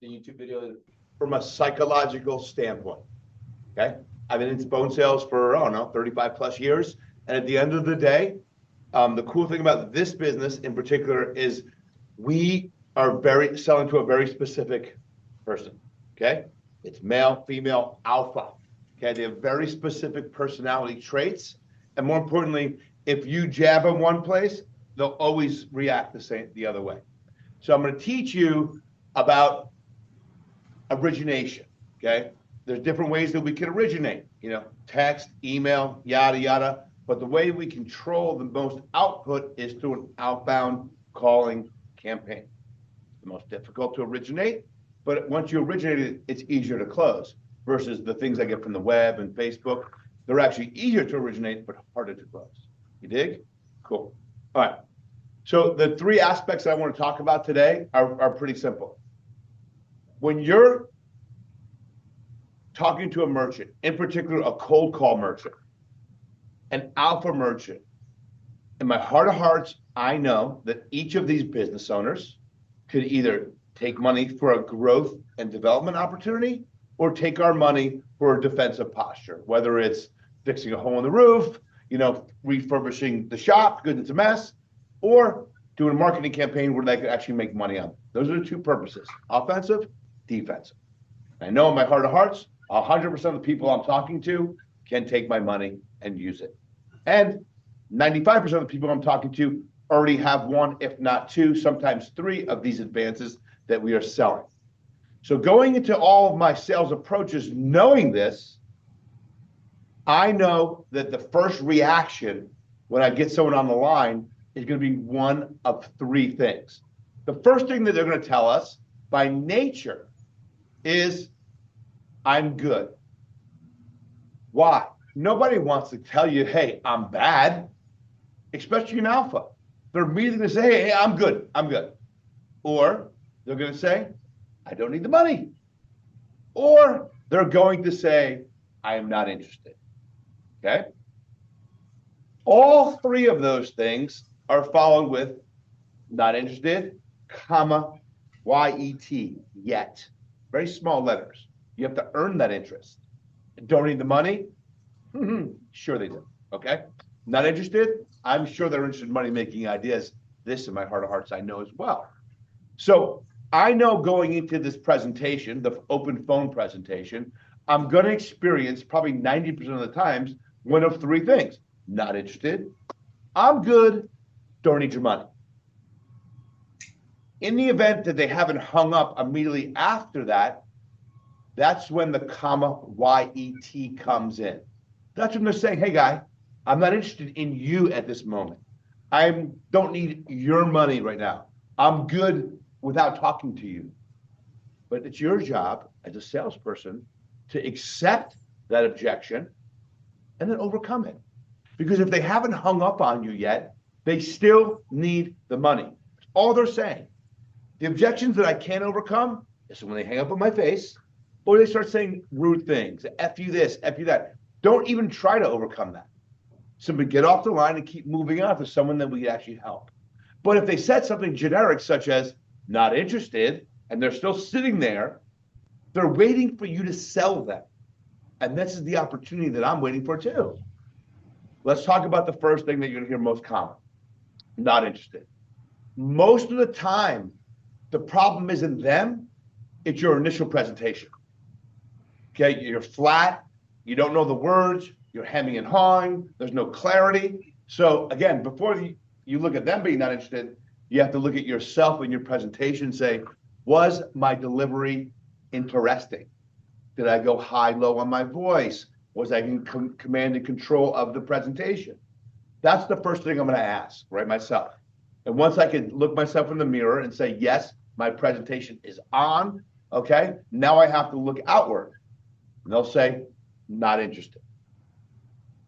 the YouTube video from a psychological standpoint. Okay. I've been in phone sales for, I don't know, 35 plus years. And at the end of the day, the cool thing about this business in particular is we are selling to a very specific person. Okay. It's male, female, alpha. Okay. They have very specific personality traits. And more importantly, if you jab them one place, they'll always react the other way. So I'm going to teach you about origination. Okay. There's different ways that we can originate, text, email, yada, yada. But the way we control the most output is through an outbound calling campaign. The most difficult to originate, but once you originate it, it's easier to close versus the things I get from the web and Facebook. They're actually easier to originate, but harder to close. You dig? Cool. All right. So the three aspects I want to talk about today are pretty simple. When you're talking to a merchant, in particular a cold call merchant, an alpha merchant, in my heart of hearts, I know that each of these business owners could either take money for a growth and development opportunity or take our money for a defensive posture, whether it's fixing a hole in the roof, refurbishing the shop because it's a mess, or doing a marketing campaign where they could actually make money on it. Those are the two purposes, offensive, defensive. I know in my heart of hearts, 100% of the people I'm talking to can take my money and use it. And 95% of the people I'm talking to already have one, if not two, sometimes three of these advances that we are selling. So going into all of my sales approaches, knowing this, I know that the first reaction when I get someone on the line is going to be one of three things. The first thing that they're going to tell us by nature is, I'm good. Why? Nobody wants to tell you, hey, I'm bad, especially in alpha. They're immediately going to say, hey, I'm good. I'm good. Or they're going to say, I don't need the money. Or they're going to say, I am not interested. Okay? All three of those things are followed with not interested, comma, Y-E-T, yet. Very small letters. You have to earn that interest. Don't need the money? Sure they do. Okay? Not interested? I'm sure they're interested in money-making ideas. This, in my heart of hearts, I know as well. So I know going into this presentation, the open phone presentation, I'm going to experience probably 90% of the times one of three things. Not interested. I'm good. Don't need your money. In the event that they haven't hung up immediately after that, that's when the comma Y-E-T comes in. That's when they're saying, hey, guy, I'm not interested in you at this moment. I don't need your money right now. I'm good without talking to you. But it's your job as a salesperson to accept that objection and then overcome it. Because if they haven't hung up on you yet, they still need the money. That's all they're saying. The objections that I can't overcome is when they hang up on my face or they start saying rude things, F you this, F you that. Don't even try to overcome that. Simply get off the line and keep moving on to someone that we actually help. But if they said something generic, such as not interested, and they're still sitting there, they're waiting for you to sell them. And this is the opportunity that I'm waiting for too. Let's talk about the first thing that you're going to hear most common. Not interested. Most of the time, the problem isn't them, it's your initial presentation. Okay, you're flat, you don't know the words, you're hemming and hawing, there's no clarity. So again, before you look at them being not interested, you have to look at yourself in your presentation and say, was my delivery interesting? Did I go high, low on my voice? Was I in command and control of the presentation? That's the first thing I'm going to ask, right, myself. And once I can look myself in the mirror and say, yes, my presentation is on, okay, now I have to look outward. And they'll say, not interested.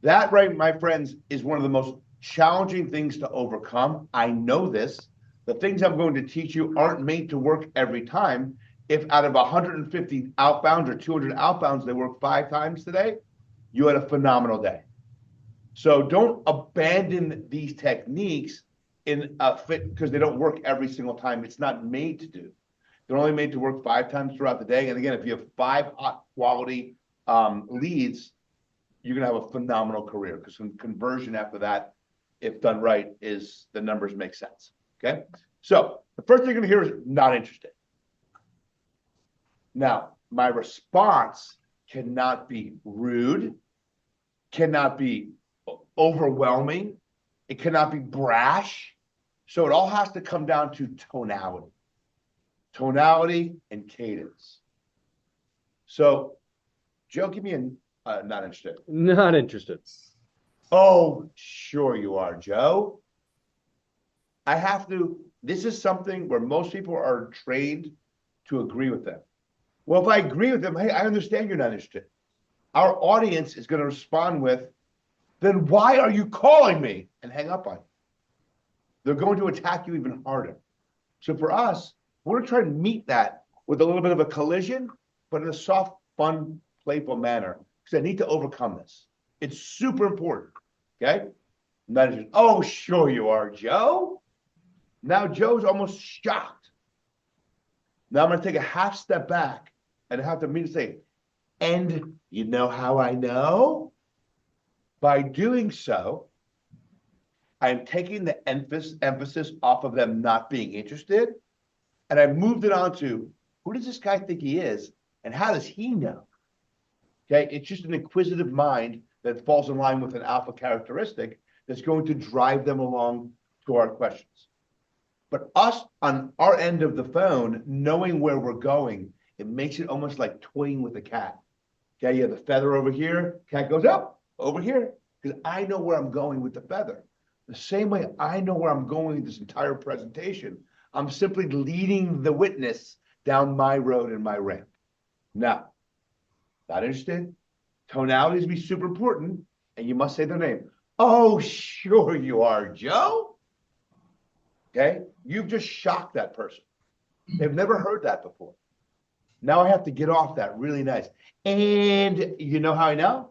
That, right, my friends, is one of the most challenging things to overcome. I know this. The things I'm going to teach you aren't made to work every time. If out of 150 outbounds or 200 outbounds, they work 5 times today, you had a phenomenal day. So don't abandon these techniques in a fit because they don't work every single time. It's not made to do. They're only made to work 5 times throughout the day. And again, if you have 5 hot quality leads, you're going to have a phenomenal career, because conversion after that, if done right, is the numbers make sense. Okay. So the first thing you're going to hear is not interested. Now, my response cannot be rude, cannot be overwhelming, it cannot be brash. So it all has to come down to tonality and cadence. So, Joe, give me a not interested. Not interested. Oh, sure you are, Joe. I have to. This is something where most people are trained to agree with them. Well, if I agree with them, hey, I understand you're not interested. Our audience is going to respond with, then why are you calling me? And hang up on you. They're going to attack you even harder. So for us, we're going to try to meet that with a little bit of a collision, but in a soft, fun, playful manner, because I need to overcome this. It's super important. Okay? Not just, oh, sure you are, Joe. Now Joe's almost shocked. Now I'm going to take a half step back and have to meet and say, and you know how I know? By doing so, I'm taking the emphasis off of them not being interested, and I moved it on to, who does this guy think he is, and how does he know? Okay, it's just an inquisitive mind that falls in line with an alpha characteristic that's going to drive them along to our questions. But us on our end of the phone, knowing where we're going, it makes it almost like toying with a cat. Okay, you have the feather over here, cat goes up over here, because I know where I'm going with the feather. The same way I know where I'm going with this entire presentation, I'm simply leading the witness down my road and my ramp. Now, not interested? Tonalities be super important, and you must say their name. Oh, sure you are, Joe. Okay, you've just shocked that person. They've never heard that before. Now I have to get off that really nice. And you know how I know?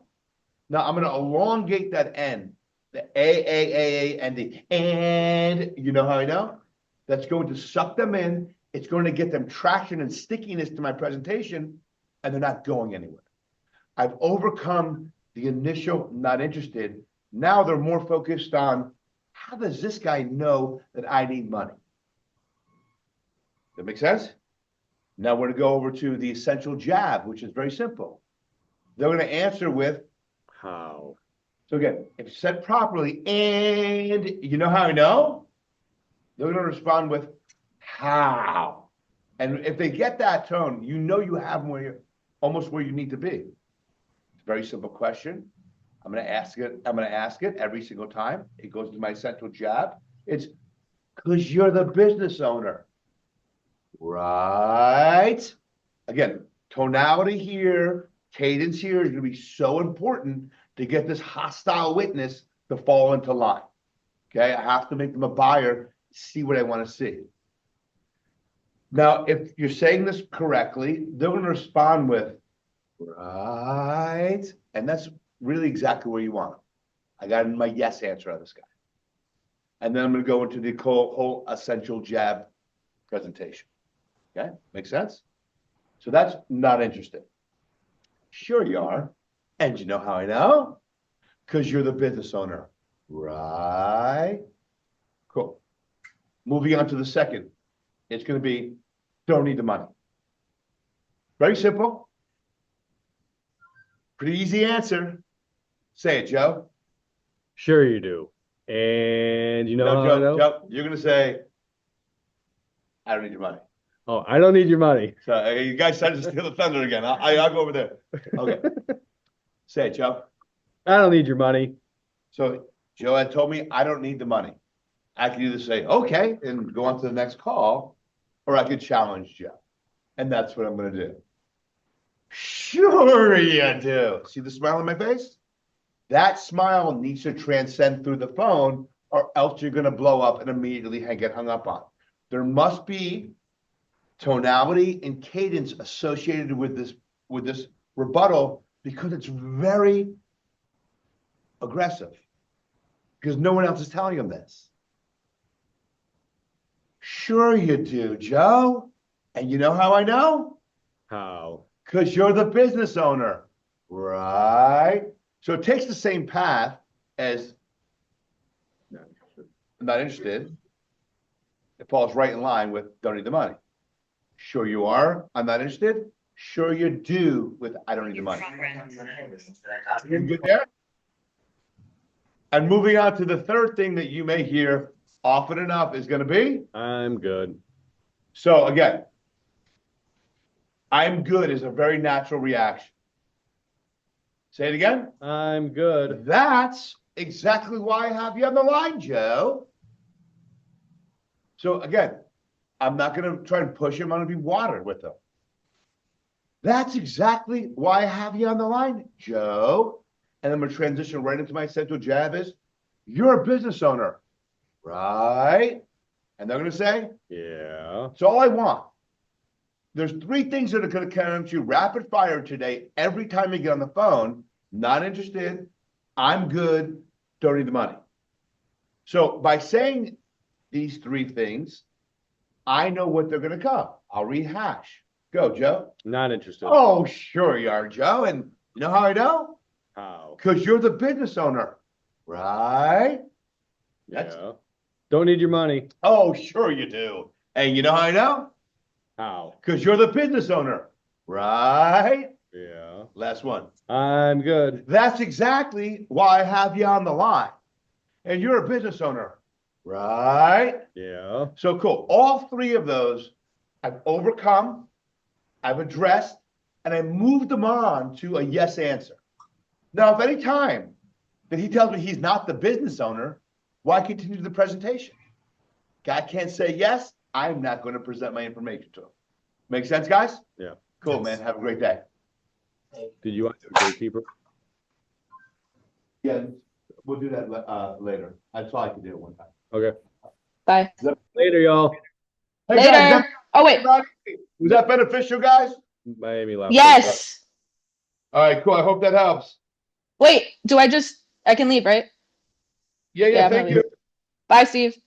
Now I'm going to elongate that N, the A, and the, and you know how I know? That's going to suck them in. It's going to get them traction and stickiness to my presentation, and they're not going anywhere. I've overcome the initial not interested. Now they're more focused on, how does this guy know that I need money? That make sense? Now we're going to go over to the essential jab, which is very simple. They're going to answer with How? So again, if said properly, and you know how I know? They're going to respond with how. And if they get that tone, you know you have them where you're almost where you need to be. It's a very simple question. I'm going to ask it every single time. It goes to my central jab. It's because you're the business owner. Right? Again, tonality here, cadence here is going to be so important to get this hostile witness to fall into line. Okay, I have to make them a buyer, see what I want to see. Now, if you're saying this correctly, they're going to respond with, right? And that's really exactly where you want them. I got my yes answer on this guy. And then I'm going to go into the whole essential jab presentation. Okay, make sense? So that's not interesting. Sure you are. And you know how I know? Because you're the business owner. Right? Cool. Moving on to the second. It's going to be, don't need the money. Very simple. Pretty easy answer. Say it, Joe. Sure you do. And you know No, how I know? Joe, you're going to say, I don't need your money. Oh, I don't need your money. So you guys started to steal the thunder again. I'll go over there. Okay. Say it, Joe. I don't need your money. So Joe had told me I don't need the money. I could either say, okay, and go on to the next call, or I could challenge Joe. And that's what I'm going to do. Sure you do. See the smile on my face? That smile needs to transcend through the phone, or else you're going to blow up and immediately get hung up on. There must be tonality and cadence associated with this rebuttal, because it's very aggressive, because no one else is telling them this. Sure you do, Joe. And you know how I know? How? Because you're the business owner, right? So it takes the same path as I'm not interested. It falls right in line with don't need the money. Sure you are. I'm not interested. Sure you do with I don't need the money. You good there? And moving on to the third thing that you may hear often enough is going to be. I'm good. So again, I'm good is a very natural reaction. Say it again. I'm good. That's exactly why I have you on the line, Joe. So again, I'm not going to try and push him. I'm going to be watered with him. That's exactly why I have you on the line, Joe. And I'm going to transition right into my central jab is, you're a business owner, right? And they're going to say, Yeah. it's all I want. There's three things that are going to come to you rapid fire today. Every time you get on the phone, not interested, I'm good, don't need the money. So by saying these three things, I know what they're going to come. I'll rehash. Go, Joe. Not interested. Oh, sure you are, Joe. And you know how I know? How? Because you're the business owner, right? Yeah. Don't need your money. Oh, sure you do. And you know how I know? How? Because you're the business owner, right? Yeah. Last one. I'm good. That's exactly why I have you on the line. And you're a business owner, right? Yeah. So cool. All three of those I've overcome, I've addressed, and I moved them on to a yes answer. Now, if any time that he tells me he's not the business owner, why continue the presentation? Guy can't say yes, I'm not going to present my information to him. Make sense, guys? Yeah. Cool, man. Have a great day. Did you want to do gatekeeper? Yeah, we'll do that later. That's all I can do at one time. Okay. Bye. Later, y'all. Hey, Later. guys, Oh, wait. was that beneficial, guys? Miami left. Yes. All right, cool. I hope that helps. Wait, I can leave, right? Yeah, Yeah, I'm thank gonna you. leave. Bye, Steve.